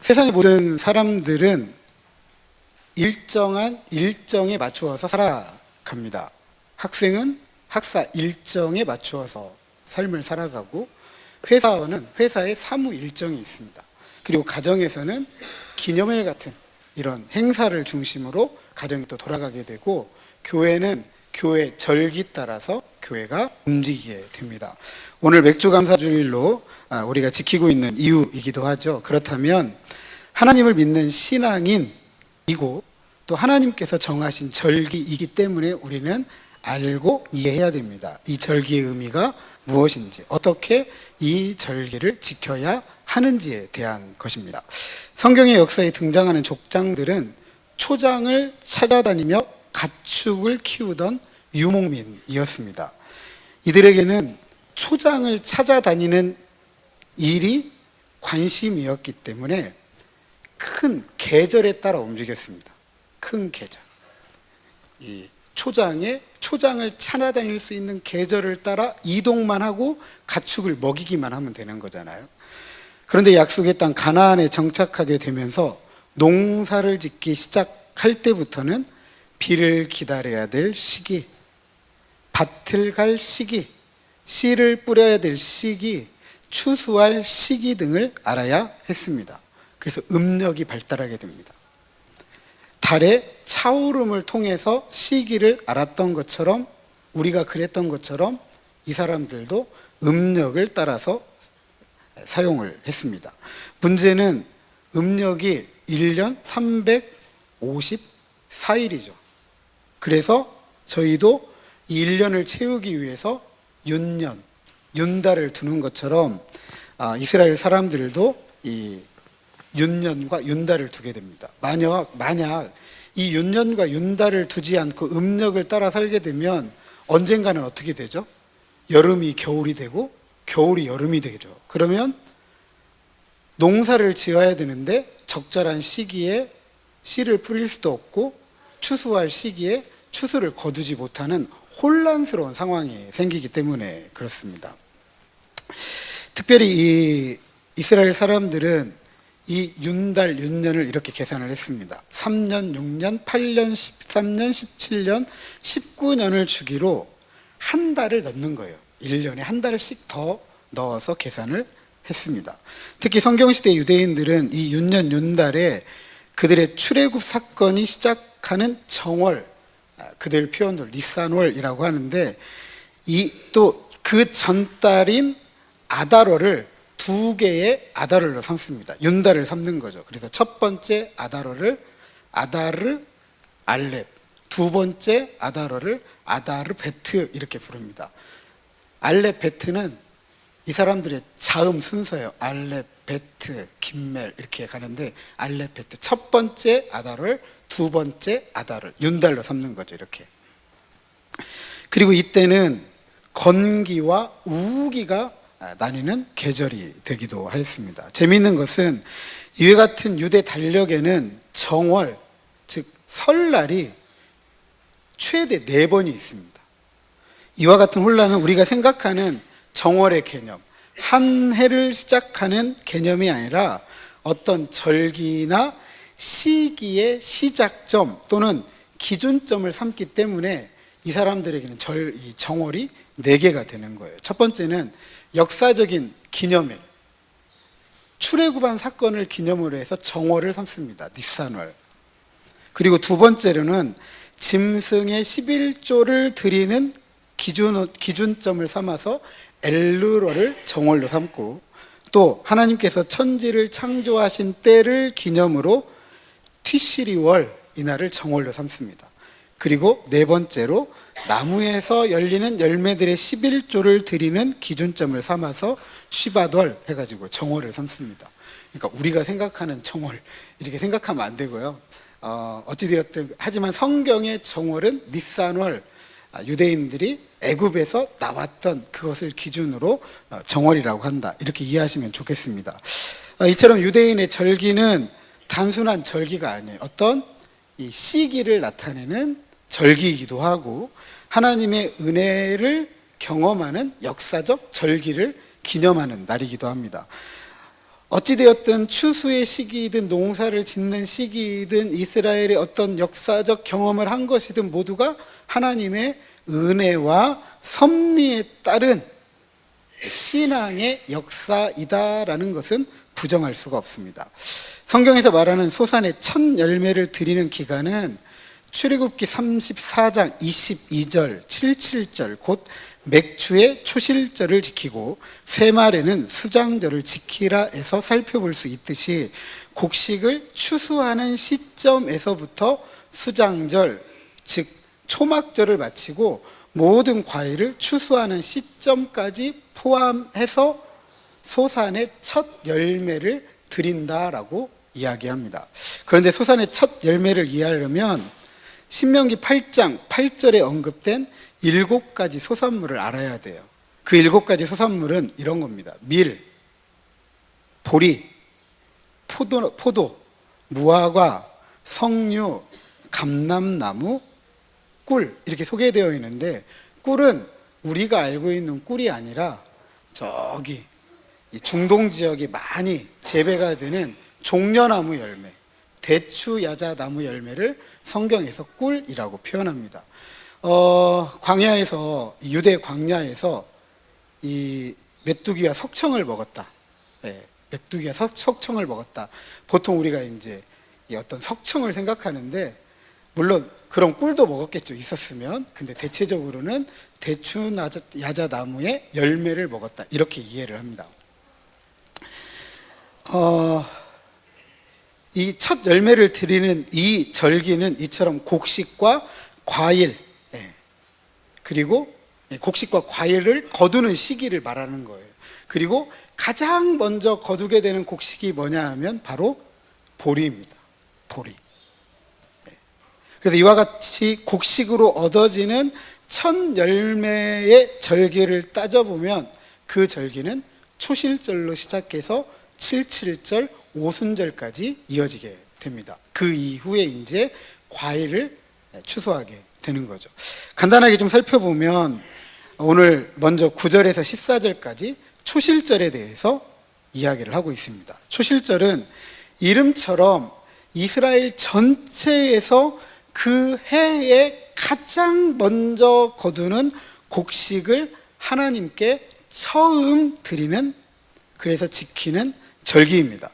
세상의 모든 사람들은 일정한 일정에 맞추어서 살아갑니다. 학생은 학사 일정에 맞추어서 삶을 살아가고, 회사원은 회사의 사무 일정이 있습니다. 그리고 가정에서는 기념일 같은 이런 행사를 중심으로 가정이 또 돌아가게 되고, 교회는 교회 절기 따라서 교회가 움직이게 됩니다. 오늘 맥주감사주일로 우리가 지키고 있는 이유이기도 하죠. 그렇다면 하나님을 믿는 신앙인이고 또 하나님께서 정하신 절기이기 때문에 우리는 알고 이해해야 됩니다. 이 절기의 의미가 무엇인지, 어떻게 이 절기를 지켜야 하는지에 대한 것입니다. 성경의 역사에 등장하는 족장들은 초장을 찾아다니며 가축을 키우던 유목민이었습니다. 이들에게는 초장을 찾아다니는 일이 관심이었기 때문에 큰 계절에 따라 움직였습니다. 큰 계절. 이 초장을 찾아다닐 수 있는 계절을 따라 이동만 하고 가축을 먹이기만 하면 되는 거잖아요. 그런데 약속의 땅 가나안에 정착하게 되면서 농사를 짓기 시작할 때부터는 비를 기다려야 될 시기, 밭을 갈 시기, 씨를 뿌려야 될 시기, 추수할 시기 등을 알아야 했습니다. 그래서 음력이 발달하게 됩니다. 달의 차오름을 통해서 시기를 알았던 것처럼, 우리가 그랬던 것처럼 이 사람들도 음력을 따라서 사용을 했습니다. 문제는 음력이 1년 354일이죠. 그래서 저희도 이 1년을 채우기 위해서 윤달을 두는 것처럼 이스라엘 사람들도 이 윤년과 윤달을 두게 됩니다. 만약 이 윤년과 윤달을 두지 않고 음력을 따라 살게 되면 언젠가는 어떻게 되죠? 여름이 겨울이 되고 겨울이 여름이 되죠. 그러면 농사를 지어야 되는데 적절한 시기에 씨를 뿌릴 수도 없고 추수할 시기에 추수를 거두지 못하는 혼란스러운 상황이 생기기 때문에 그렇습니다. 특별히 이 이스라엘 사람들은 이 윤달, 윤년을 이렇게 계산을 했습니다. 3년, 6년, 8년, 13년, 17년, 19년을 주기로 한 달을 넣는 거예요. 1년에 한 달씩 더 넣어서 계산을 했습니다. 특히 성경시대 유대인들은 이 윤년, 윤달에 그들의 출애굽 사건이 시작하는 정월, 그들 표현으로 니산월이라고 하는데, 이 또 그 전달인 아달월을 2개의 아달월로 삼습니다. 윤달을 삼는 거죠. 그래서 첫 번째 아달월을 아다르 알렙, 두 번째 아달월을 아다르 베트 이렇게 부릅니다. 알렙 베트는 이 사람들의 자음 순서예요. 알렙 베트 김멜 이렇게 가는데, 알렙 베트 첫 번째 아달월, 두 번째 아달월, 윤달로 삼는 거죠. 이렇게. 그리고 이때는 건기와 우기가 나뉘는 계절이 되기도 하였습니다. 재미있는 것은 이와 같은 유대 달력에는 정월, 즉 설날이 최대 4번이 있습니다. 이와 같은 혼란은 우리가 생각하는 정월의 개념, 한 해를 시작하는 개념이 아니라 어떤 절기나 시기의 시작점 또는 기준점을 삼기 때문에 이 사람들에게는 이 정월이 4개가 되는 거예요. 첫 번째는 역사적인 기념일, 출애굽한 사건을 기념으로 해서 정월을 삼습니다. 니산월. 그리고 두 번째로는 짐승의 11조를 드리는 기준점을 삼아서 엘르월을 정월로 삼고, 또 하나님께서 천지를 창조하신 때를 기념으로 티시리월, 이날을 정월로 삼습니다. 그리고 네 번째로 나무에서 열리는 열매들의 11조를 드리는 기준점을 삼아서 쉬바덜 해가지고 정월을 삼습니다. 그러니까 우리가 생각하는 정월 이렇게 생각하면 안 되고요. 어찌되었든 하지만 성경의 정월은 니산월, 유대인들이 애굽에서 나왔던 그것을 기준으로 정월이라고 한다, 이렇게 이해하시면 좋겠습니다. 이처럼 유대인의 절기는 단순한 절기가 아니에요. 어떤 이 시기를 나타내는 절기이기도 하고 하나님의 은혜를 경험하는 역사적 절기를 기념하는 날이기도 합니다. 어찌되었든 추수의 시기이든 농사를 짓는 시기이든 이스라엘의 어떤 역사적 경험을 한 것이든 모두가 하나님의 은혜와 섭리에 따른 신앙의 역사이다라는 것은 부정할 수가 없습니다. 성경에서 말하는 소산의 첫 열매를 드리는 기간은 출애굽기 34장 22절, 77절 곧 맥추의 초실절을 지키고 세말에는 수장절을 지키라에서 살펴볼 수 있듯이 곡식을 추수하는 시점에서부터 수장절, 즉 초막절을 마치고 모든 과일을 추수하는 시점까지 포함해서 소산의 첫 열매를 드린다라고 이야기합니다. 그런데 소산의 첫 열매를 이해하려면 신명기 8장 8절에 언급된 7가지 소산물을 알아야 돼요. 그 7가지 소산물은 이런 겁니다. 밀, 보리, 포도, 무화과, 석류, 감람나무, 꿀 이렇게 소개되어 있는데 꿀은 우리가 알고 있는 꿀이 아니라 저기 중동 지역에 많이 재배가 되는 종려나무 열매, 대추 야자나무 열매를 성경에서 꿀이라고 표현합니다. 광야에서 유대 광야에서 이 메뚜기와 석청을 먹었다. 네, 메뚜기와 석청을 먹었다. 보통 우리가 이제 이 어떤 석청을 생각하는데 물론 그런 꿀도 먹었겠죠. 있었으면. 근데 대체적으로는 대추 야자나무의 열매를 먹었다. 이렇게 이해를 합니다. 이 첫 열매를 드리는 이 절기는 이처럼 곡식과 과일, 그리고 곡식과 과일을 거두는 시기를 말하는 거예요. 그리고 가장 먼저 거두게 되는 곡식이 뭐냐 하면 바로 보리입니다. 보리. 그래서 이와 같이 곡식으로 얻어지는 첫 열매의 절기를 따져보면 그 절기는 초실절로 시작해서 77절, 오순절까지 이어지게 됩니다. 그 이후에 이제 과일을 추수하게 되는 거죠. 간단하게 좀 살펴보면 오늘 먼저 9절에서 14절까지 초실절에 대해서 이야기를 하고 있습니다. 초실절은 이름처럼 이스라엘 전체에서 그 해에 가장 먼저 거두는 곡식을 하나님께 처음 드리는, 그래서 지키는 절기입니다.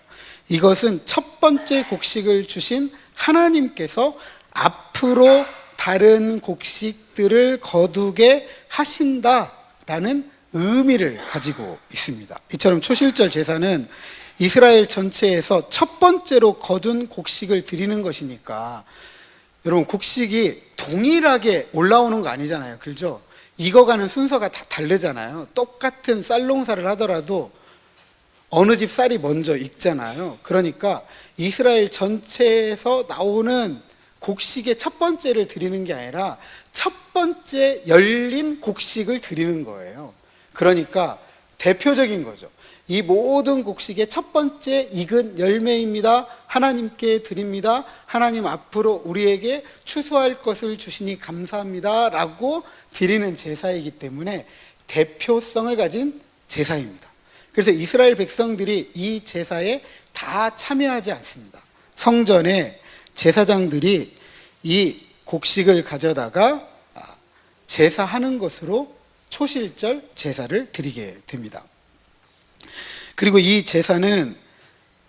이것은 첫 번째 곡식을 주신 하나님께서 앞으로 다른 곡식들을 거두게 하신다라는 의미를 가지고 있습니다. 이처럼 초실절 제사는 이스라엘 전체에서 첫 번째로 거둔 곡식을 드리는 것이니까 여러분 곡식이 동일하게 올라오는 거 아니잖아요. 그렇죠? 익어가는 순서가 다 다르잖아요. 똑같은 쌀 농사를 하더라도 어느 집 쌀이 먼저 익잖아요. 그러니까 이스라엘 전체에서 나오는 곡식의 첫 번째를 드리는 게 아니라 첫 번째 열린 곡식을 드리는 거예요. 그러니까 대표적인 거죠. 이 모든 곡식의 첫 번째 익은 열매입니다. 하나님께 드립니다. 하나님 앞으로 우리에게 추수할 것을 주시니 감사합니다 라고 드리는 제사이기 때문에 대표성을 가진 제사입니다. 그래서 이스라엘 백성들이 이 제사에 다 참여하지 않습니다. 성전에 제사장들이 이 곡식을 가져다가 제사하는 것으로 초실절 제사를 드리게 됩니다. 그리고 이 제사는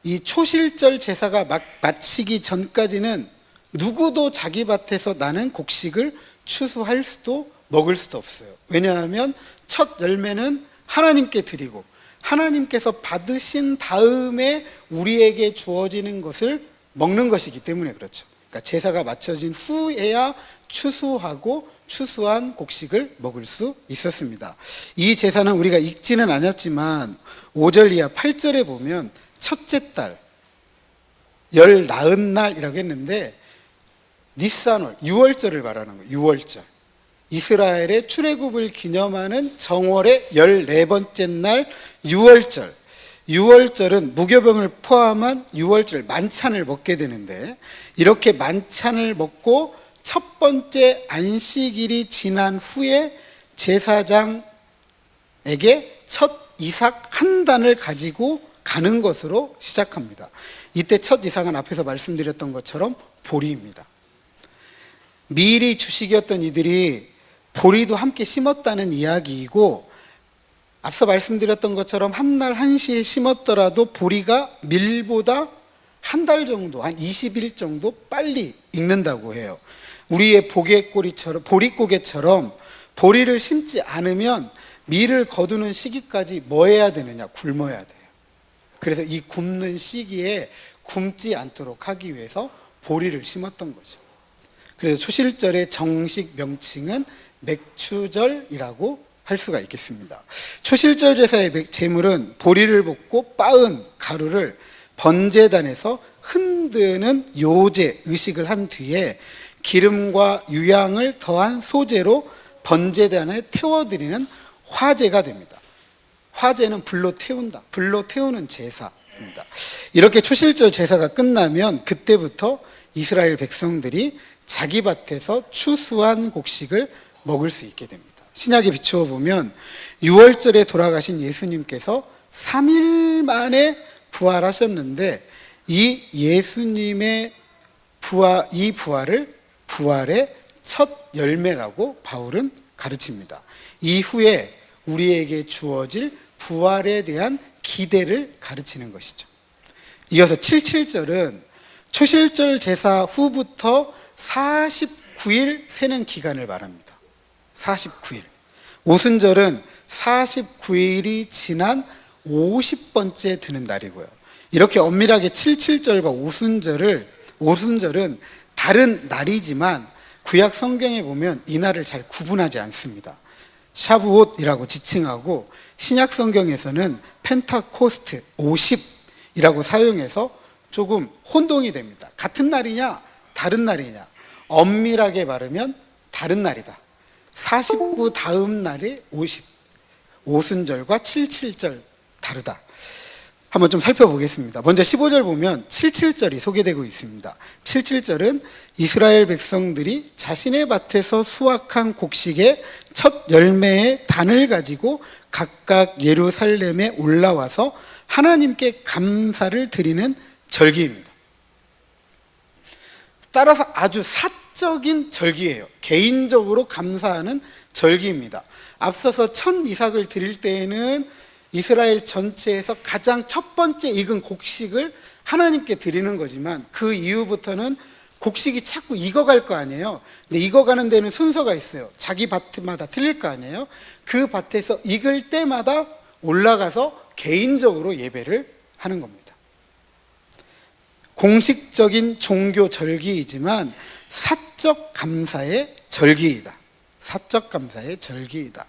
이 초실절 제사가 마치기 전까지는 누구도 자기 밭에서 나는 곡식을 추수할 수도 먹을 수도 없어요. 왜냐하면 첫 열매는 하나님께 드리고 하나님께서 받으신 다음에 우리에게 주어지는 것을 먹는 것이기 때문에 그렇죠. 그러니까 제사가 마쳐진 후에야 추수하고 추수한 곡식을 먹을 수 있었습니다. 이 제사는 우리가 읽지는 않았지만 5절 이하 8절에 보면 첫째 달, 열 나은 날이라고 했는데 니산월, 6월절을 말하는 거예요. 6월절. 이스라엘의 출애굽을 기념하는 정월의 14번째 날 6월절. 6월절은 무교병을 포함한 6월절 만찬을 먹게 되는데 이렇게 만찬을 먹고 첫 번째 안식일이 지난 후에 제사장에게 첫 이삭 한 단을 가지고 가는 것으로 시작합니다. 이때 첫 이상은 앞에서 말씀드렸던 것처럼 보리입니다. 미리 주식이었던 이들이 보리도 함께 심었다는 이야기이고, 앞서 말씀드렸던 것처럼 한 날 한시에 심었더라도 보리가 밀보다 한 달 정도, 한 20일 정도 빨리 익는다고 해요. 우리의 보릿고개처럼 보리를 심지 않으면 밀을 거두는 시기까지 뭐 해야 되느냐? 굶어야 돼요. 그래서 이 굶는 시기에 굶지 않도록 하기 위해서 보리를 심었던 거죠. 그래서 초실절의 정식 명칭은 맥추절이라고 할 수가 있겠습니다. 초실절 제사의 제물은 보리를 볶고 빻은 가루를 번제단에서 흔드는 요제 의식을 한 뒤에 기름과 유향을 더한 소재로 번제단에 태워드리는 화제가 됩니다. 화제는 불로 태운다. 불로 태우는 제사입니다. 이렇게 초실절 제사가 끝나면 그때부터 이스라엘 백성들이 자기 밭에서 추수한 곡식을 먹을 수 있게 됩니다. 신약에 비추어 보면 6월절에 돌아가신 예수님께서 3일 만에 부활하셨는데, 이 예수님의 이 부활을 부활의 첫 열매라고 바울은 가르칩니다. 이후에 우리에게 주어질 부활에 대한 기대를 가르치는 것이죠. 이어서 77절은 초실절 제사 후부터 49일 세는 기간을 말합니다. 49일. 오순절은 49일이 지난 50번째 되는 날이고요. 이렇게 엄밀하게 77절과 오순절은 다른 날이지만 구약 성경에 보면 이 날을 잘 구분하지 않습니다. 샤부옷이라고 지칭하고, 신약 성경에서는 펜타코스트 50이라고 사용해서 조금 혼동이 됩니다. 같은 날이냐 다른 날이냐? 엄밀하게 말하면 다른 날이다. 49 다음 날이 50. 오순절과 77절 다르다. 한번 좀 살펴보겠습니다. 먼저 15절 보면 77절이 소개되고 있습니다. 77절은 이스라엘 백성들이 자신의 밭에서 수확한 곡식의 첫 열매의 단을 가지고 각각 예루살렘에 올라와서 하나님께 감사를 드리는 절기입니다. 따라서 아주 사적인 절기예요. 개인적으로 감사하는 절기입니다. 앞서서 첫 이삭을 드릴 때에는 이스라엘 전체에서 가장 첫 번째 익은 곡식을 하나님께 드리는 거지만, 그 이후부터는 곡식이 자꾸 익어갈 거 아니에요. 근데 익어가는 데는 순서가 있어요. 자기 밭마다 틀릴 거 아니에요. 그 밭에서 익을 때마다 올라가서 개인적으로 예배를 하는 겁니다. 공식적인 종교 절기이지만 사적 감사의 절기이다. 사적 감사의 절기이다.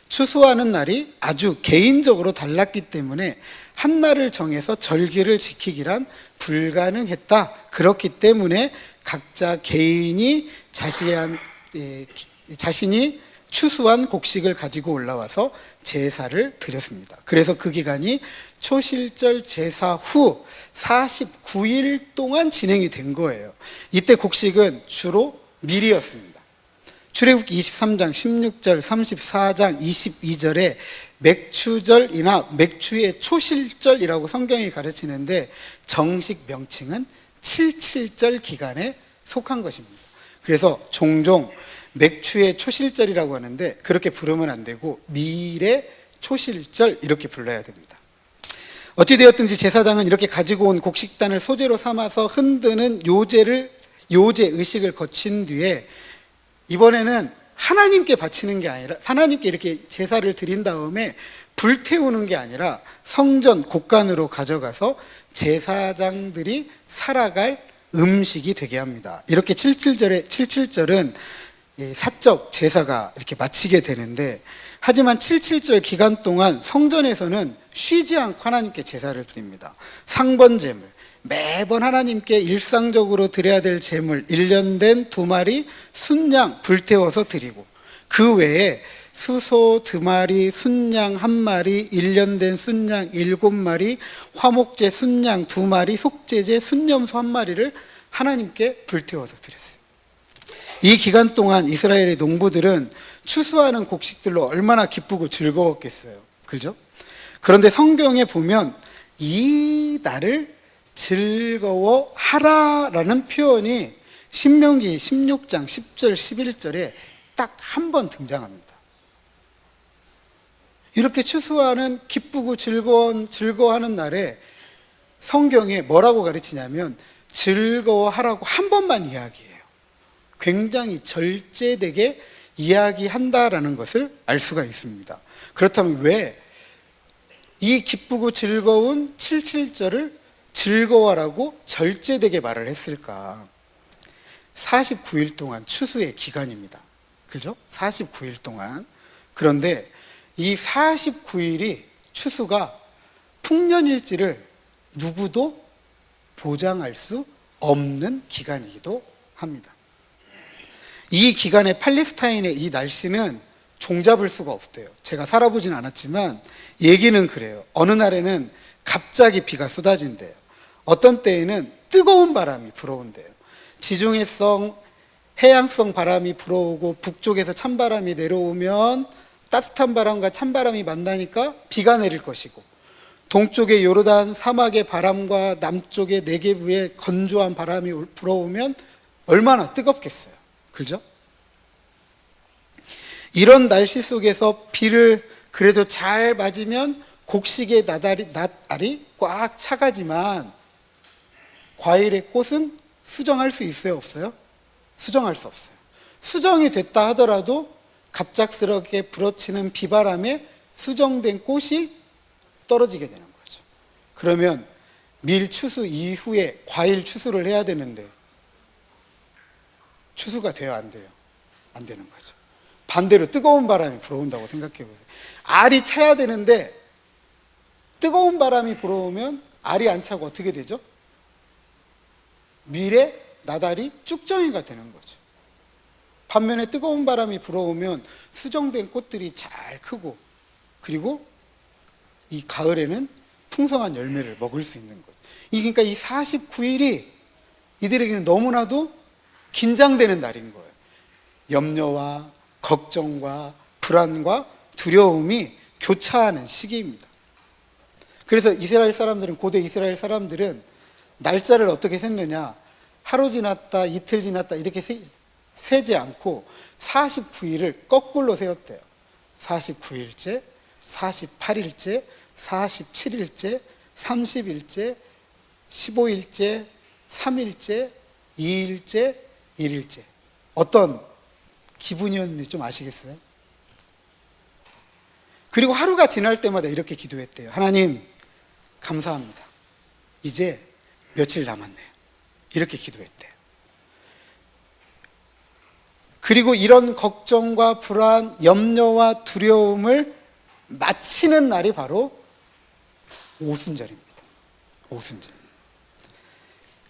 추수하는 날이 아주 개인적으로 달랐기 때문에 한 날을 정해서 절기를 지키기란 불가능했다. 그렇기 때문에 각자 개인이 자신이 추수한 곡식을 가지고 올라와서 제사를 드렸습니다. 그래서 그 기간이 초실절 제사 후 49일 동안 진행이 된 거예요. 이때 곡식은 주로 밀이었습니다. 출애굽기 23장 16절 34장 22절에 맥추절이나 맥추의 초실절이라고 성경이 가르치는데, 정식 명칭은 77절 기간에 속한 것입니다. 그래서 종종 맥추의 초실절이라고 하는데 그렇게 부르면 안 되고 밀의 초실절 이렇게 불러야 됩니다. 어찌되었든지 제사장은 이렇게 가지고 온 곡식단을 소재로 삼아서 흔드는 요제 의식을 거친 뒤에, 이번에는 하나님께 바치는 게 아니라, 하나님께 이렇게 제사를 드린 다음에 불태우는 게 아니라 성전 곳간으로 가져가서 제사장들이 살아갈 음식이 되게 합니다. 이렇게 77절은 사적 제사가 이렇게 마치게 되는데, 하지만 77절 기간 동안 성전에서는 쉬지 않고 하나님께 제사를 드립니다. 상번제물, 매번 하나님께 일상적으로 드려야 될 제물 1년 된 2마리 순양 불태워서 드리고, 그 외에 수소 2마리, 순양 1마리, 1년 된 순양 7마리, 화목제 순양 2마리, 속죄제 순염소 1마리를 하나님께 불태워서 드렸어요. 이 기간 동안 이스라엘의 농부들은 추수하는 곡식들로 얼마나 기쁘고 즐거웠겠어요. 그죠? 그런데 성경에 보면 이 날을 즐거워하라라는 표현이 신명기 16장 10절 11절에 딱 한 번 등장합니다. 이렇게 추수하는 기쁘고 즐거워하는 날에 성경에 뭐라고 가르치냐면 즐거워하라고 한 번만 이야기해요. 굉장히 절제되게 이야기한다라는 것을 알 수가 있습니다. 그렇다면 왜 이 기쁘고 즐거운 77절을 즐거워라고 절제되게 말을 했을까? 49일 동안 추수의 기간입니다. 그죠? 49일 동안. 그런데 이 49일이 추수가 풍년일지를 누구도 보장할 수 없는 기간이기도 합니다. 이 기간에 팔레스타인의 이 날씨는 종잡을 수가 없대요. 제가 살아보진 않았지만 얘기는 그래요. 어느 날에는 갑자기 비가 쏟아진대요. 어떤 때에는 뜨거운 바람이 불어온대요. 지중해성, 해양성 바람이 불어오고 북쪽에서 찬바람이 내려오면 따뜻한 바람과 찬바람이 만나니까 비가 내릴 것이고, 동쪽의 요르단 사막의 바람과 남쪽의 네게브의 건조한 바람이 불어오면 얼마나 뜨겁겠어요. 그죠? 이런 날씨 속에서 비를 그래도 잘 맞으면 곡식의 낫알이 꽉 차가지만 과일의 꽃은 수정할 수 있어요? 없어요? 수정할 수 없어요. 수정이 됐다 하더라도 갑작스럽게 불어치는 비바람에 수정된 꽃이 떨어지게 되는 거죠. 그러면 밀 추수 이후에 과일 추수를 해야 되는데 추수가 돼요? 안 돼요? 안 되는 거죠. 반대로 뜨거운 바람이 불어온다고 생각해 보세요. 알이 차야 되는데 뜨거운 바람이 불어오면 알이 안 차고 어떻게 되죠? 밀의 나달이 쭉정이가 되는 거죠. 반면에 뜨거운 바람이 불어오면 수정된 꽃들이 잘 크고, 그리고 이 가을에는 풍성한 열매를 먹을 수 있는 거죠. 그러니까 이 49일이 이들에게는 너무나도 긴장되는 날인 거예요. 염려와 걱정과 불안과 두려움이 교차하는 시기입니다. 그래서 이스라엘 사람들은, 고대 이스라엘 사람들은 날짜를 어떻게 셌느냐, 하루 지났다 이틀 지났다 이렇게 세지 않고 49일을 거꾸로 세웠대요. 49일째, 48일째, 47일째, 30일째, 15일째, 3일째, 2일째, 1일째. 어떤 기분이었는지 좀 아시겠어요? 그리고 하루가 지날 때마다 이렇게 기도했대요. 하나님, 감사합니다. 이제 며칠 남았네요. 이렇게 기도했대요. 그리고 이런 걱정과 불안, 염려와 두려움을 마치는 날이 바로 오순절입니다. 오순절.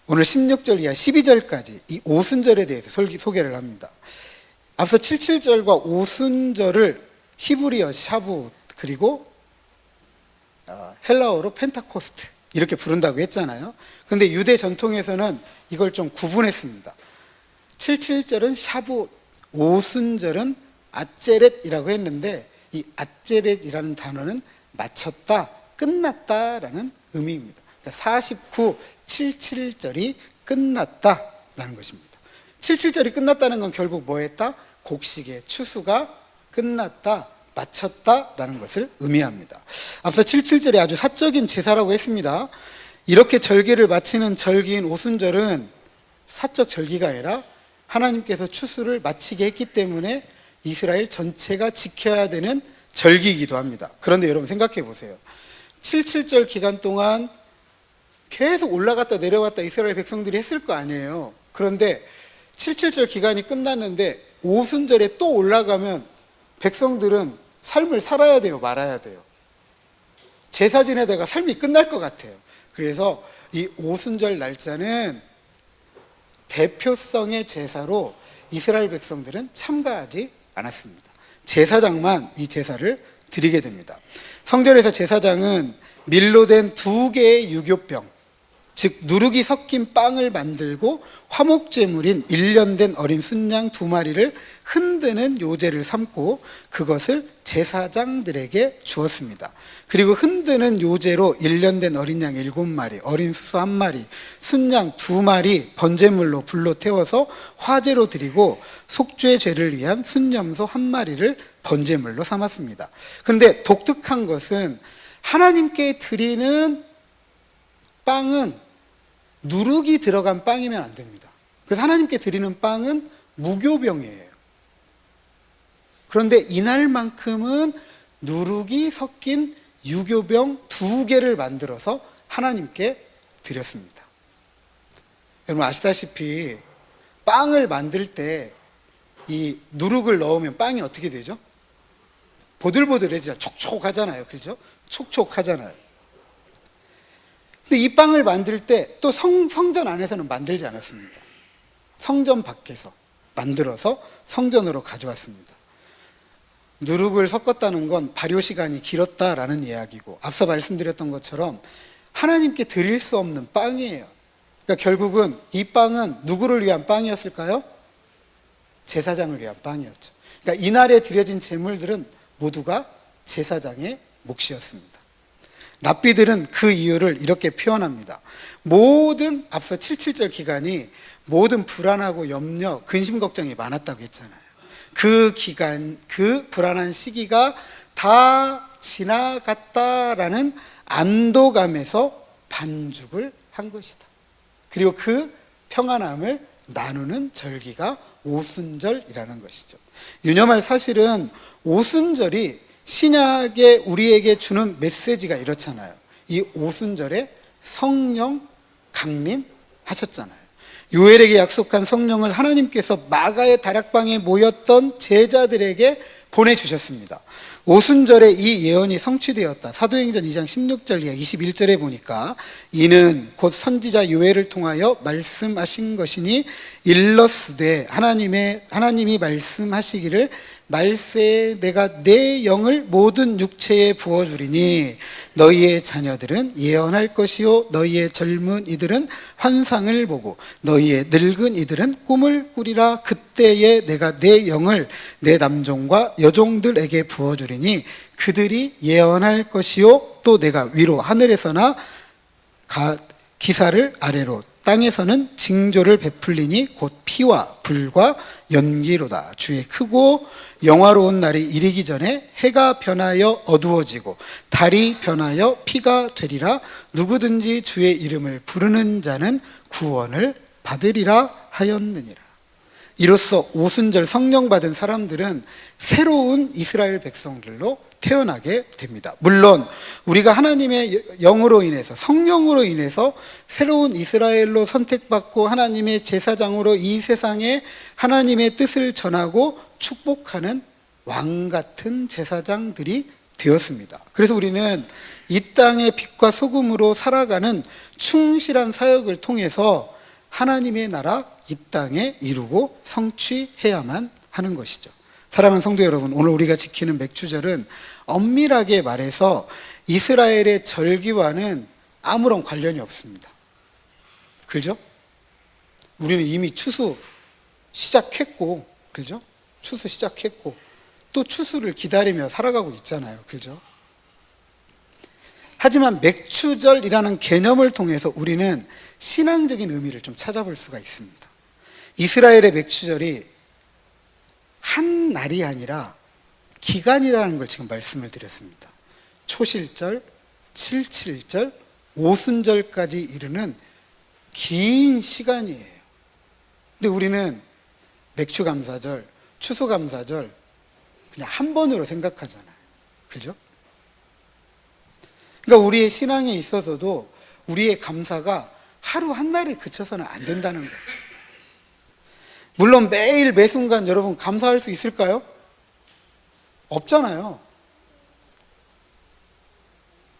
오늘 16절 이하 12절까지 이 오순절에 대해서 소개를 합니다. 앞서 77절과 오순절을 히브리어 샤부, 그리고 헬라어로 펜타코스트 이렇게 부른다고 했잖아요. 근데 유대 전통에서는 이걸 좀 구분했습니다. 77절은 샤부, 오순절은 아제렛이라고 했는데, 이 아제렛이라는 단어는 마쳤다, 끝났다라는 의미입니다. 그러니까 49, 77절이 끝났다라는 것입니다. 77절이 끝났다는 건 결국 뭐 했다? 곡식의 추수가 끝났다, 마쳤다라는 것을 의미합니다. 앞서 77절이 아주 사적인 제사라고 했습니다. 이렇게 절기를 마치는 절기인 오순절은 사적 절기가 아니라 하나님께서 추수를 마치게 했기 때문에 이스라엘 전체가 지켜야 되는 절기이기도 합니다. 그런데 여러분 생각해 보세요. 77절 기간 동안 계속 올라갔다 내려갔다 이스라엘 백성들이 했을 거 아니에요. 그런데 77절 기간이 끝났는데 오순절에 또 올라가면 백성들은 삶을 살아야 돼요, 말아야 돼요? 제사 지내다가 삶이 끝날 것 같아요. 그래서 이 오순절 날짜는 대표성의 제사로 이스라엘 백성들은 참가하지 않았습니다. 제사장만 이 제사를 드리게 됩니다. 성전에서 제사장은 밀로 된 2개의 유교병, 즉 누룩이 섞인 빵을 만들고 화목제물인 1년 된 어린 순양 2마리를 흔드는 요제를 삼고 그것을 제사장들에게 주었습니다. 그리고 흔드는 요제로 1년 된 어린 양 7마리, 어린 수소 1마리, 순양 2마리 번제물로 불로 태워서 화제로 드리고 속죄 죄를 위한 순염소 1마리를 번제물로 삼았습니다. 그런데 독특한 것은 하나님께 드리는 빵은 누룩이 들어간 빵이면 안 됩니다. 그래서 하나님께 드리는 빵은 무교병이에요. 그런데 이날만큼은 누룩이 섞인 유교병 2개를 만들어서 하나님께 드렸습니다. 여러분 아시다시피 빵을 만들 때 이 누룩을 넣으면 빵이 어떻게 되죠? 보들보들해지잖아요. 촉촉하잖아요. 그렇죠? 촉촉하잖아요. 근데 이 빵을 만들 때 또 성전 안에서는 만들지 않았습니다. 성전 밖에서 만들어서 성전으로 가져왔습니다. 누룩을 섞었다는 건 발효 시간이 길었다라는 이야기고, 앞서 말씀드렸던 것처럼 하나님께 드릴 수 없는 빵이에요. 그러니까 결국은 이 빵은 누구를 위한 빵이었을까요? 제사장을 위한 빵이었죠. 그러니까 이날에 드려진 제물들은 모두가 제사장의 몫이었습니다. 랍비들은 그 이유를 이렇게 표현합니다. 모든 앞서 77절 기간이 모든 불안하고 염려, 근심 걱정이 많았다고 했잖아요. 그 기간, 그 불안한 시기가 다 지나갔다라는 안도감에서 반죽을 한 것이다. 그리고 그 평안함을 나누는 절기가 오순절이라는 것이죠. 유념할 사실은 오순절이 신약에 우리에게 주는 메시지가 이렇잖아요. 이 오순절에 성령 강림하셨잖아요. 요엘에게 약속한 성령을 하나님께서 마가의 다락방에 모였던 제자들에게 보내주셨습니다. 오순절에 이 예언이 성취되었다. 사도행전 2장 16절 이하 21절에 보니까 이는 곧 선지자 요엘을 통하여 말씀하신 것이니 일러스되 하나님이 말씀하시기를 말세에 내가 내 영을 모든 육체에 부어주리니 너희의 자녀들은 예언할 것이요 너희의 젊은 이들은 환상을 보고 너희의 늙은 이들은 꿈을 꾸리라. 그때에 내가 내 영을 내 남종과 여종들에게 부어주리니 그들이 예언할 것이요 또 내가 위로 하늘에서나 기사를 아래로 땅에서는 징조를 베풀리니 곧 피와 불과 연기로다. 주의 크고 영화로운 날이 이르기 전에 해가 변하여 어두워지고 달이 변하여 피가 되리라. 누구든지 주의 이름을 부르는 자는 구원을 받으리라 하였느니라. 이로써 오순절 성령 받은 사람들은 새로운 이스라엘 백성들로 태어나게 됩니다. 물론 우리가 하나님의 영으로 인해서 성령으로 인해서 새로운 이스라엘로 선택받고 하나님의 제사장으로 이 세상에 하나님의 뜻을 전하고 축복하는 왕 같은 제사장들이 되었습니다. 그래서 우리는 이 땅의 빛과 소금으로 살아가는 충실한 사역을 통해서 하나님의 나라 이 땅에 이루고 성취해야만 하는 것이죠. 사랑하는 성도 여러분, 오늘 우리가 지키는 맥주절은 엄밀하게 말해서 이스라엘의 절기와는 아무런 관련이 없습니다. 그죠? 우리는 이미 추수 시작했고, 그죠? 추수 시작했고 또 추수를 기다리며 살아가고 있잖아요. 그죠? 하지만 맥추절이라는 개념을 통해서 우리는 신앙적인 의미를 좀 찾아볼 수가 있습니다. 이스라엘의 맥추절이 한 날이 아니라 기간이라는 걸 지금 말씀을 드렸습니다. 초실절, 77절, 오순절까지 이르는 긴 시간이에요. 근데 우리는 맥추감사절, 추수감사절 그냥 한 번으로 생각하잖아요. 그죠? 그러니까 우리의 신앙에 있어서도 우리의 감사가 하루 한 날에 그쳐서는 안 된다는 거죠. 물론 매일 매순간 여러분 감사할 수 있을까요? 없잖아요.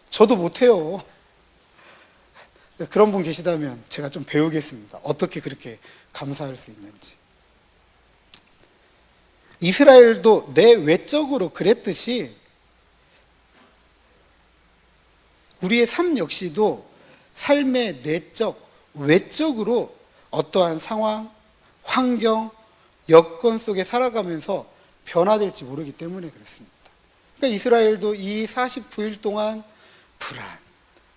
저도 못해요. 그런 분 계시다면 제가 좀 배우겠습니다. 어떻게 그렇게 감사할 수 있는지. 이스라엘도 내외적으로 그랬듯이 우리의 삶 역시도 삶의 내적, 외적으로 어떠한 상황, 환경, 여건 속에 살아가면서 변화될지 모르기 때문에 그렇습니다. 그러니까 이스라엘도 이 49일 동안 불안,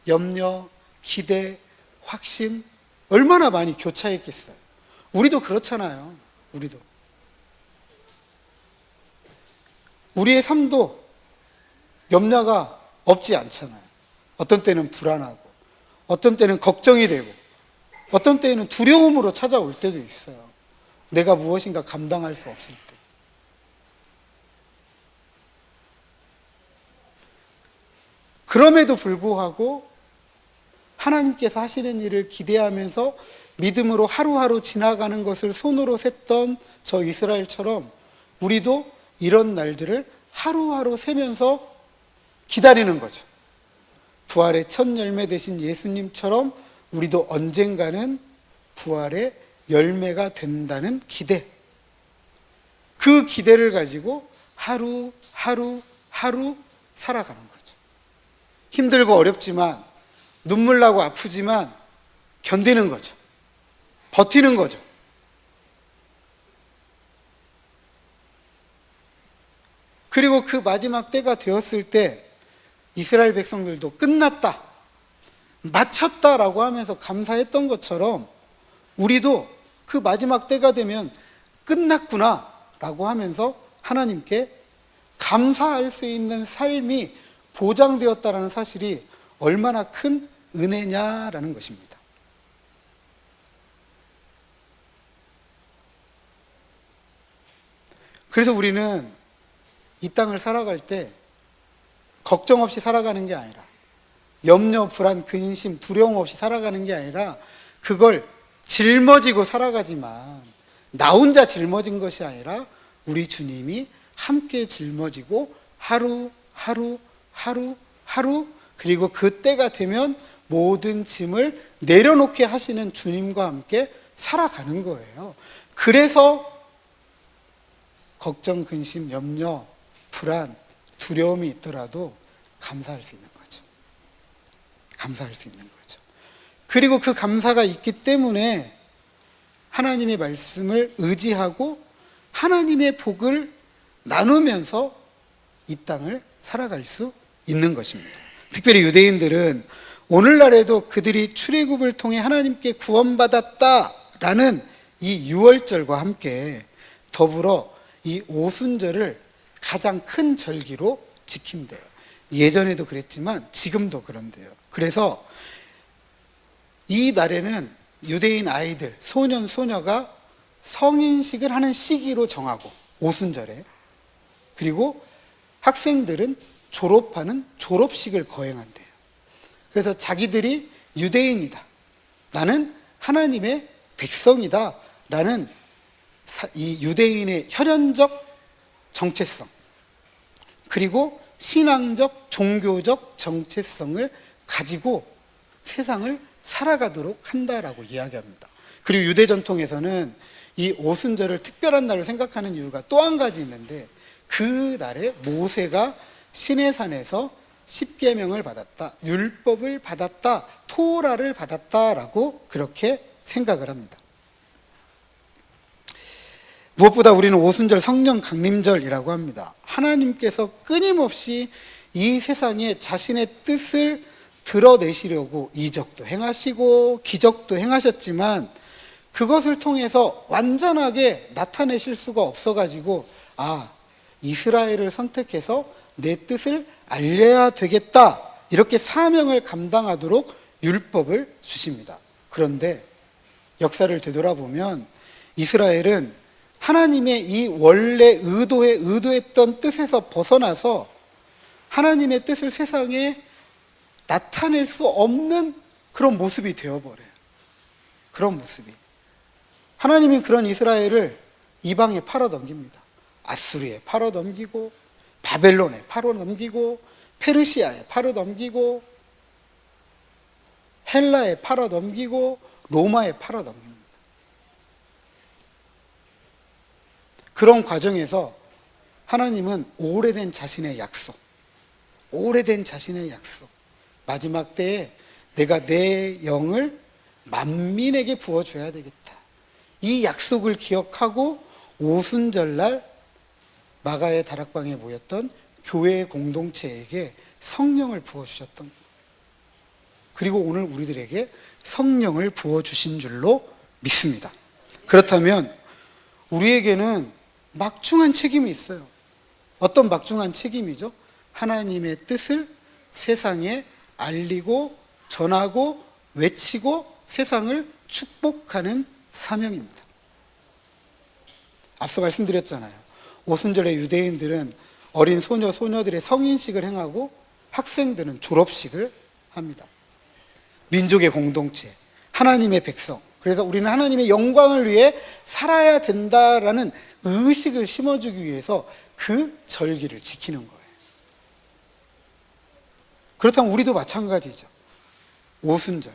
염려, 기대, 확신 얼마나 많이 교차했겠어요. 우리도 그렇잖아요. 우리도. 우리의 삶도 염려가 없지 않잖아요. 어떤 때는 불안하고, 어떤 때는 걱정이 되고, 어떤 때는 두려움으로 찾아올 때도 있어요. 내가 무엇인가 감당할 수 없을 때. 그럼에도 불구하고 하나님께서 하시는 일을 기대하면서 믿음으로 하루하루 지나가는 것을 손으로 셌던 저 이스라엘처럼 우리도 이런 날들을 하루하루 세면서 기다리는 거죠. 부활의 첫 열매 되신 예수님처럼 우리도 언젠가는 부활의 열매가 된다는 기대. 그 기대를 가지고 하루 살아가는 거죠. 힘들고 어렵지만, 눈물 나고 아프지만 견디는 거죠. 버티는 거죠. 그리고 그 마지막 때가 되었을 때 이스라엘 백성들도 끝났다, 마쳤다라고 하면서 감사했던 것처럼 우리도 그 마지막 때가 되면 끝났구나 라고 하면서 하나님께 감사할 수 있는 삶이 보장되었다라는 사실이 얼마나 큰 은혜냐라는 것입니다. 그래서 우리는 이 땅을 살아갈 때 걱정 없이 살아가는 게 아니라, 염려, 불안, 근심, 두려움 없이 살아가는 게 아니라 그걸 짊어지고 살아가지만, 나 혼자 짊어진 것이 아니라 우리 주님이 함께 짊어지고 하루 그리고 그 때가 되면 모든 짐을 내려놓게 하시는 주님과 함께 살아가는 거예요. 그래서 걱정, 근심, 염려, 불안, 두려움이 있더라도 감사할 수 있는 거죠. 감사할 수 있는 거죠. 그리고 그 감사가 있기 때문에 하나님의 말씀을 의지하고 하나님의 복을 나누면서 이 땅을 살아갈 수 있는 것입니다. 특별히 유대인들은 오늘날에도 그들이 출애굽을 통해 하나님께 구원받았다라는 이 유월절과 함께 더불어 이 오순절을 가장 큰 절기로 지킨대요. 예전에도 그랬지만 지금도 그런데요. 그래서 이 날에는 유대인 아이들, 소년, 소녀가 성인식을 하는 시기로 정하고, 오순절에, 그리고 학생들은 졸업하는 졸업식을 거행한대요. 그래서 자기들이 유대인이다, 나는 하나님의 백성이다 라는 이 유대인의 혈연적 정체성, 그리고 신앙적, 종교적 정체성을 가지고 세상을 살아가도록 한다라고 이야기합니다. 그리고 유대 전통에서는 이 오순절을 특별한 날로 생각하는 이유가 또 한 가지 있는데, 그 날에 모세가 시내산에서 십계명을 받았다, 율법을 받았다, 토라를 받았다라고 그렇게 생각을 합니다. 무엇보다 우리는 오순절 성령 강림절이라고 합니다. 하나님께서 끊임없이 이 세상에 자신의 뜻을 드러내시려고 이적도 행하시고 기적도 행하셨지만 그것을 통해서 완전하게 나타내실 수가 없어가지고, 이스라엘을 선택해서 내 뜻을 알려야 되겠다, 이렇게 사명을 감당하도록 율법을 주십니다. 그런데 역사를 되돌아보면 이스라엘은 하나님의 이 원래 의도했던 뜻에서 벗어나서 하나님의 뜻을 세상에 나타낼 수 없는 그런 모습이 되어버려요. 그런 모습이. 하나님이 그런 이스라엘을 이방에 팔아넘깁니다. 아수르에 팔아넘기고, 바벨론에 팔아넘기고, 페르시아에 팔아넘기고, 헬라에 팔아넘기고, 로마에 팔아넘깁니다. 그런 과정에서 하나님은 오래된 자신의 약속, 마지막 때에 내가 내 영을 만민에게 부어줘야 되겠다. 이 약속을 기억하고 오순절날 마가의 다락방에 모였던 교회 공동체에게 성령을 부어주셨던 거예요. 그리고 오늘 우리들에게 성령을 부어주신 줄로 믿습니다. 그렇다면 우리에게는 막중한 책임이 있어요. 어떤 막중한 책임이죠? 하나님의 뜻을 세상에 알리고 전하고 외치고 세상을 축복하는 사명입니다. 앞서 말씀드렸잖아요. 오순절에 유대인들은 어린 소녀, 소녀들의 성인식을 행하고 학생들은 졸업식을 합니다. 민족의 공동체, 하나님의 백성. 그래서 우리는 하나님의 영광을 위해 살아야 된다라는 의식을 심어주기 위해서 그 절기를 지키는 거예요. 그렇다면 우리도 마찬가지죠. 오순절,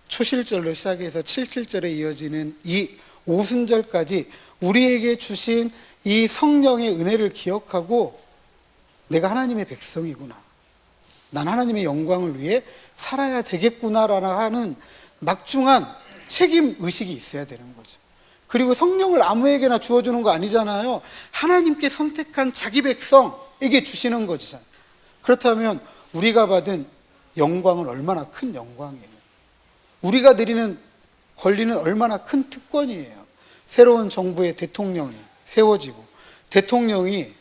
초실절로 시작해서 칠칠절에 이어지는 이 오순절까지 우리에게 주신 이 성령의 은혜를 기억하고 내가 하나님의 백성이구나, 난 하나님의 영광을 위해 살아야 되겠구나라는 하는 막중한 책임의식이 있어야 되는 거죠. 그리고 성령을 아무에게나 주어주는 거 아니잖아요. 하나님께 선택한 자기 백성에게 주시는 거죠. 그렇다면 우리가 받은 영광은 얼마나 큰 영광이에요. 우리가 드리는 권리는 얼마나 큰 특권이에요. 새로운 정부의 대통령이 세워지고 대통령이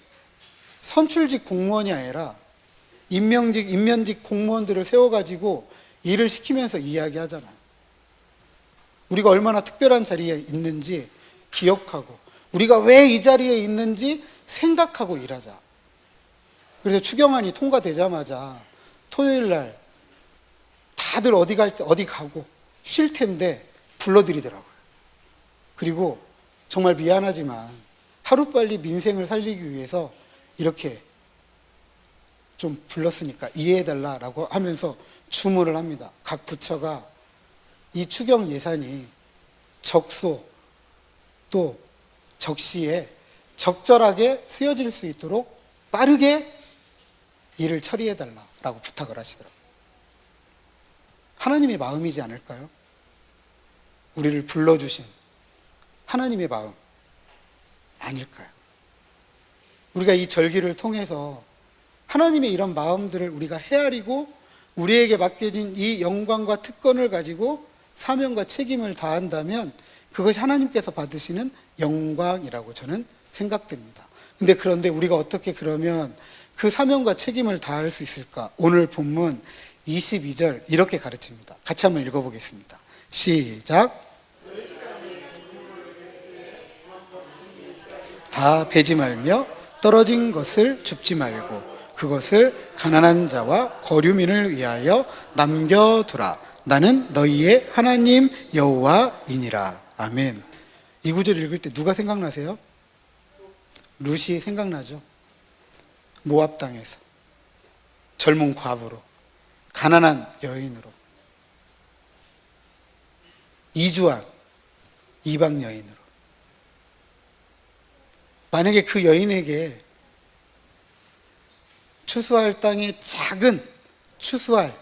선출직 공무원이 아니라 임면직 공무원들을 세워가지고 일을 시키면서 이야기하잖아요. 우리가 얼마나 특별한 자리에 있는지 기억하고 우리가 왜 이 자리에 있는지 생각하고 일하자. 그래서 추경안이 통과되자마자 토요일 날 다들 어디 가고 쉴 텐데 불러드리더라고요. 그리고 정말 미안하지만 하루빨리 민생을 살리기 위해서 이렇게 좀 불렀으니까 이해해달라고 하면서 주문을 합니다. 각 부처가 이 추경 예산이 적소 또 적시에 적절하게 쓰여질 수 있도록 빠르게 일을 처리해달라고 부탁을 하시더라고요. 하나님의 마음이지 않을까요? 우리를 불러주신 하나님의 마음 아닐까요? 우리가 이 절기를 통해서 하나님의 이런 마음들을 우리가 헤아리고 우리에게 맡겨진 이 영광과 특권을 가지고 사명과 책임을 다한다면 그것이 하나님께서 받으시는 영광이라고 저는 생각됩니다. 그런데 우리가 어떻게 그러면 그 사명과 책임을 다할 수 있을까? 오늘 본문 22절 이렇게 가르칩니다. 같이 한번 읽어보겠습니다. 시작. 다 베지 말며 떨어진 것을 줍지 말고 그것을 가난한 자와 거류민을 위하여 남겨두라. 나는 너희의 하나님 여호와이니라. 아멘. 이 구절 읽을 때 누가 생각나세요? 룻이 생각나죠? 모압 땅에서 젊은 과부로 가난한 여인으로 이주한 이방 여인으로. 만약에 그 여인에게 추수할 땅에 작은 추수할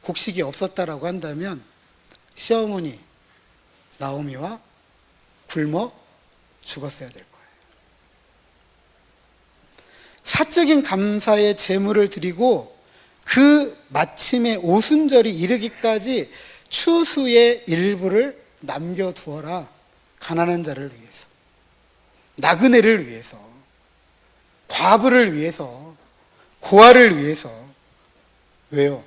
곡식이 없었다라고 한다면 시어머니 나오미와 굶어 죽었어야 될 거예요. 사적인 감사의 제물을 드리고 그 마침에 오순절이 이르기까지 추수의 일부를 남겨두어라. 가난한 자를 위해서, 나그네를 위해서, 과부를 위해서, 고아를 위해서. 왜요?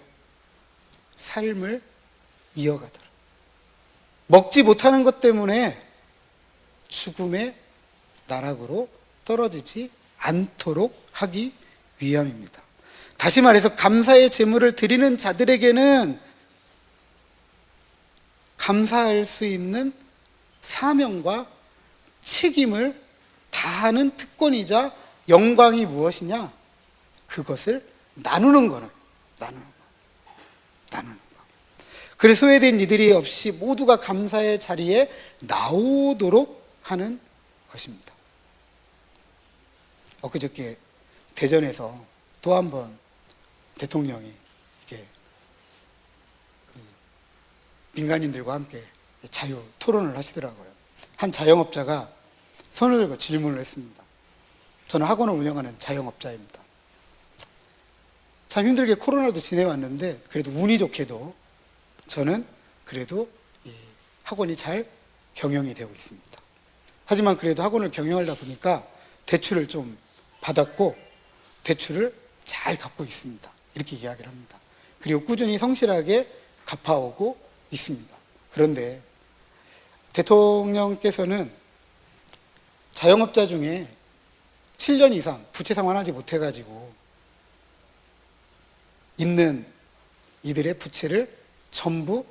삶을 이어가도록. 먹지 못하는 것 때문에 죽음의 나락으로 떨어지지 않도록 하기 위함입니다. 다시 말해서 감사의 제물을 드리는 자들에게는 감사할 수 있는 사명과 책임을 다하는 특권이자 영광이 무엇이냐? 그것을 나누는 거는 나누는 거. 그래서 소외된 이들이 없이 모두가 감사의 자리에 나오도록 하는 것입니다. 엊그저께 대전에서 또 한 번 대통령이 이렇게 민간인들과 함께 자유 토론을 하시더라고요. 한 자영업자가 손을 들고 질문을 했습니다. 저는 학원을 운영하는 자영업자입니다. 참 힘들게 코로나도 지내왔는데 그래도 운이 좋게도 저는 그래도 이 학원이 잘 경영이 되고 있습니다. 하지만 그래도 학원을 경영하다 보니까 대출을 좀 받았고 대출을 잘 갚고 있습니다. 이렇게 이야기를 합니다. 그리고 꾸준히 성실하게 갚아오고 있습니다. 그런데 대통령께서는 자영업자 중에 7년 이상 부채 상환하지 못해가지고 있는 이들의 부채를 전부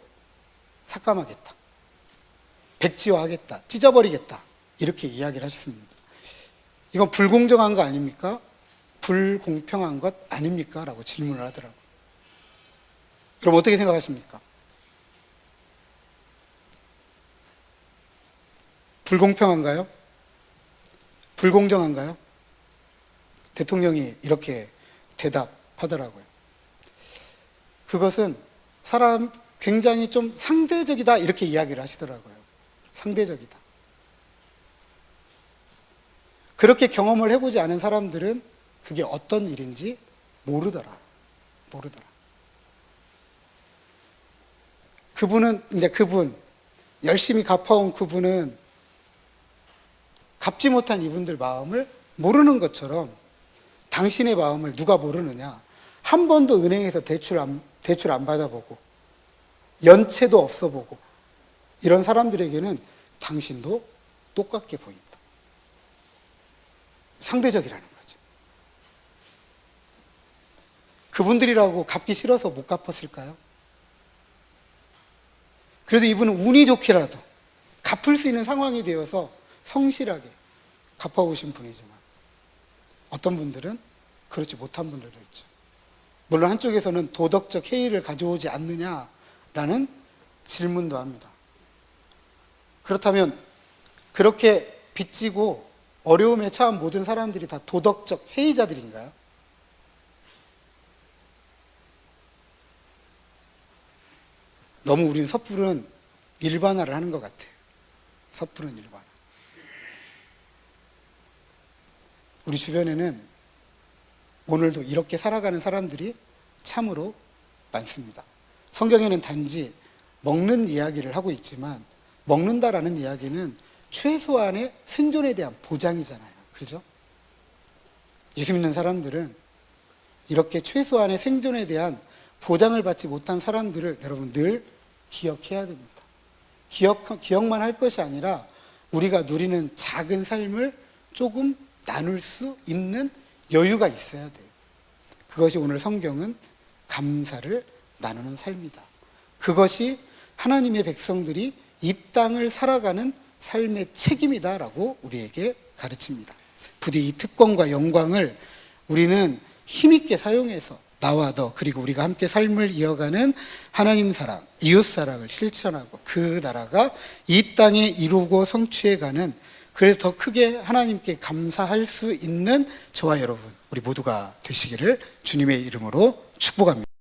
삭감하겠다, 백지화하겠다, 찢어버리겠다, 이렇게 이야기를 하셨습니다. 이건 불공정한 거 아닙니까? 불공평한 것 아닙니까? 라고 질문을 하더라고요. 그럼 어떻게 생각하십니까? 불공평한가요? 불공정한가요? 대통령이 이렇게 대답하더라고요. 그것은 사람 굉장히 좀 상대적이다, 이렇게 이야기를 하시더라고요. 상대적이다. 그렇게 경험을 해보지 않은 사람들은 그게 어떤 일인지 모르더라. 그분, 열심히 갚아온 그분은 갚지 못한 이분들 마음을 모르는 것처럼 당신의 마음을 누가 모르느냐? 한 번도 은행에서 대출 안 받아보고 연체도 없어보고 이런 사람들에게는 당신도 똑같게 보인다. 상대적이라는 거죠. 그분들이라고 갚기 싫어서 못 갚았을까요? 그래도 이분은 운이 좋게라도 갚을 수 있는 상황이 되어서 성실하게 갚아오신 분이지만 어떤 분들은 그렇지 못한 분들도 있죠. 물론 한쪽에서는 도덕적 해이를 가져오지 않느냐라는 질문도 합니다. 그렇다면 그렇게 빚지고 어려움에 처한 모든 사람들이 다 도덕적 해이자들인가요? 너무 우리는 섣부른 일반화를 하는 것 같아요. 섣부른 일반화. 우리 주변에는 오늘도 이렇게 살아가는 사람들이 참으로 많습니다. 성경에는 단지 먹는 이야기를 하고 있지만 먹는다라는 이야기는 최소한의 생존에 대한 보장이잖아요. 그죠? 예수 믿는 사람들은 이렇게 최소한의 생존에 대한 보장을 받지 못한 사람들을 여러분 늘 기억해야 됩니다. 기억만 할 것이 아니라 우리가 누리는 작은 삶을 조금 나눌 수 있는 여유가 있어야 돼요. 그것이 오늘 성경은 감사를 나누는 삶이다. 그것이 하나님의 백성들이 이 땅을 살아가는 삶의 책임이다라고 우리에게 가르칩니다. 부디 이 특권과 영광을 우리는 힘있게 사용해서 나와 너 그리고 우리가 함께 삶을 이어가는 하나님 사랑, 이웃 사랑을 실천하고 그 나라가 이 땅에 이루고 성취해가는, 그래서 더 크게 하나님께 감사할 수 있는 저와 여러분 우리 모두가 되시기를 주님의 이름으로 축복합니다.